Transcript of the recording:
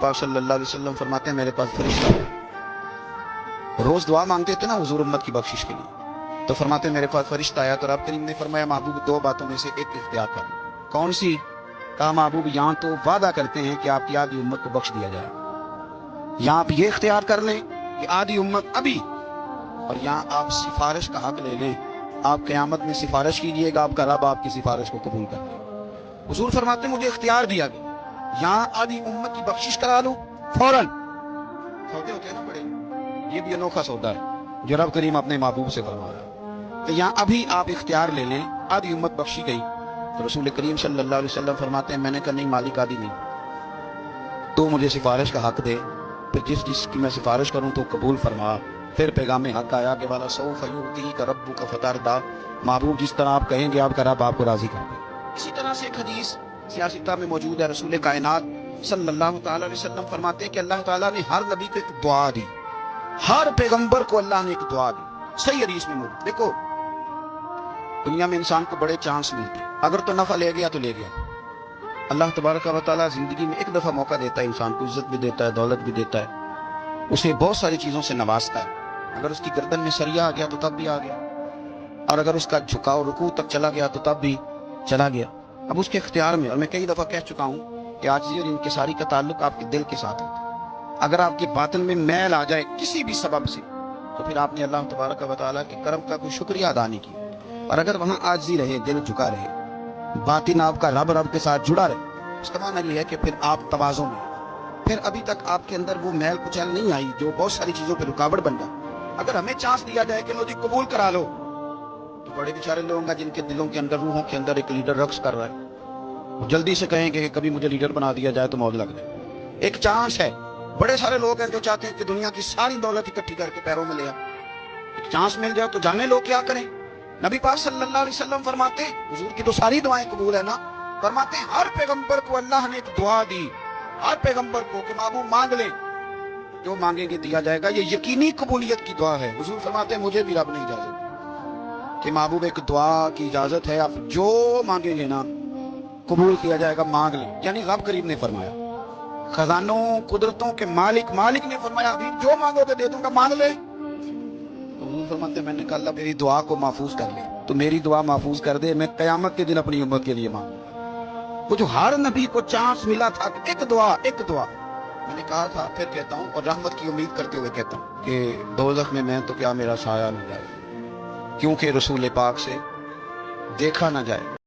पाक सल्लल्लाहु अलैहि वसल्लम फरमाते हैं मेरे पास फरिश्ता है। रोज दुआ मांगते थे ना हुजूर उम्मत की बख्शिश के लिए, तो फरमाते हैं मेरे पास फरिश्ता आया। तो रब करीम ने फरमाया महबूब दो बातों में से एक इख्तियार कर। कौन सी? कहा महबूब यहाँ तो वादा करते हैं कि आपकी आधी उम्मत को बख्श दिया जाए, यहाँ आप ये इख्तियार कर लें कि आधी उम्मत अभी, और यहाँ आप सिफारिश का हक ले लें। आप क़यामत में सिफारिश कीजिएगा, आपका रब आपकी सिफारिश को कबूल कर लेगा। हुजूर फरमाते हैं मुझे इख्तियार दिया गया, यहाँ आधी उम्मत की बख्शिश करा लूं फौरन। सौदे होते हैं ना बड़े, ये भी अनोखा सौदा है जो रब करीम अपने महबूब से फरमा रहा है कि यहाँ अभी आप इख्तियार ले लें, आधी उम्मत बख्शी गई। तो रसूल करीम सल्लल्लाहु अलैहि वसल्लम फरमाते हैं मैंने कहा नहीं मालिक आधी नहीं, तो मुझे सिफारिश का हक दे, फिर जिसकी मैं सिफारिश करूं तो कबूल फरमा। फिर पैगाम हक आया कि वाला सौफ युअतीका रब्बुका फतरदा, महबूब जिस तरह आप कहेंगे आपका रब आपको राजी कर दे। इसी तरह से एक हदीस सियासत में मौजूद है, रसूल कायनात सल्लल्लाहु अलैहि वसल्लम फरमाते हैं कि अल्लाह ताला ने हर नबी को एक दुआ दी, हर पैगंबर को अल्लाह ने एक दुआ दी। सही हदीस में मौजूद। देखो दुनिया में इंसान को बड़े चांस मिलते हैं, अगर तो नफा ले गया तो ले गया। अल्लाह तबारक व तआला जिंदगी में एक दफा मौका देता है, इंसान को इज्जत भी देता है, दौलत भी देता है, उसे बहुत सारी चीजों से नवाजता है। अगर उसकी गर्दन में सरिया आ गया तो तब भी आ गया, और अगर उसका झुकाव रुकू तक चला गया तो तब भी चला गया। अब उसके इख्तियार में, और मैं कई दफा कह चुका हूँ कि आजिज़ी और इंकिसारी का ताल्लुक आपके दिल के साथ होता है। अगर आपके बातिन में मैल आ जाए किसी भी सबब से, तो फिर आपने अल्लाह तबारक व तआला के करम का कोई शुक्रिया अदा नहीं किया। और अगर वहाँ आजिज़ी रहे, दिल झुका रहे, बातिन आपका रब के साथ जुड़ा रहे, उसका माना यह है कि फिर आप तवाज़ुन में, फिर अभी तक आपके अंदर वो मैल कुचैल नहीं आई जो बहुत सारी चीजों पर रुकावट बन जाए। अगर हमें चांस दिया जाए कि लो जी कबूल करा लो, तो बड़े बेचारे लोग होंगे जिनके दिलों के अंदर, रूहों के अंदर एक लीडर रक्स कर रहा है, जल्दी से कहेंगे कि कभी मुझे लीडर बना दिया जाए तो मौज लग जाए। एक चांस है। बड़े सारे लोग हैं जो चाहते हैं कि दुनिया की सारी दौलत इकट्ठी करके पैरों में ले आए। एक चांस मिल जाए तो जाने लोग क्या करें। नबी पाक सल्लल्लाहु अलैहि वसल्लम फरमाते हैं, हुजूर की तो सारी दुआएं कबूल है ना, फरमाते हैं हर पैगंबर को अल्लाह ने एक दुआ दी, हर पैगंबर को कि महबूब मांग ले, जो मांगेंगे दिया जाएगा। ये यकीनी कबूलियत की दुआ है। हुजूर फरमाते हैं मुझे भी रब ने इजाजत कि महबूब एक दुआ की इजाजत है, आप जो मांगेंगे ना कबूल किया जाएगा, मांग ले। यानी रब करीम ने फरमाया, खजानों कुदरतों के मालिक ने फरमाया अभी जो मांगोगे दे दूंगा, मांग ले। तो हुजूर फरमाते मैंने कहा अल्लाह मेरी दुआ को महफूज कर ले, तो मेरी दुआ महफूज कर दे, मैं कयामत के दिन अपनी उम्मत के लिए मांगूंगा। वो जो हर नबी को चांस मिला था, एक दुआ मैंने कहा था, फिर कहता हूँ और रहमत की उम्मीद करते हुए कहता हूँ कि दोज़ख में मैं तो क्या मेरा साया न जाए, क्योंकि रसूल पाक से देखा न जाए।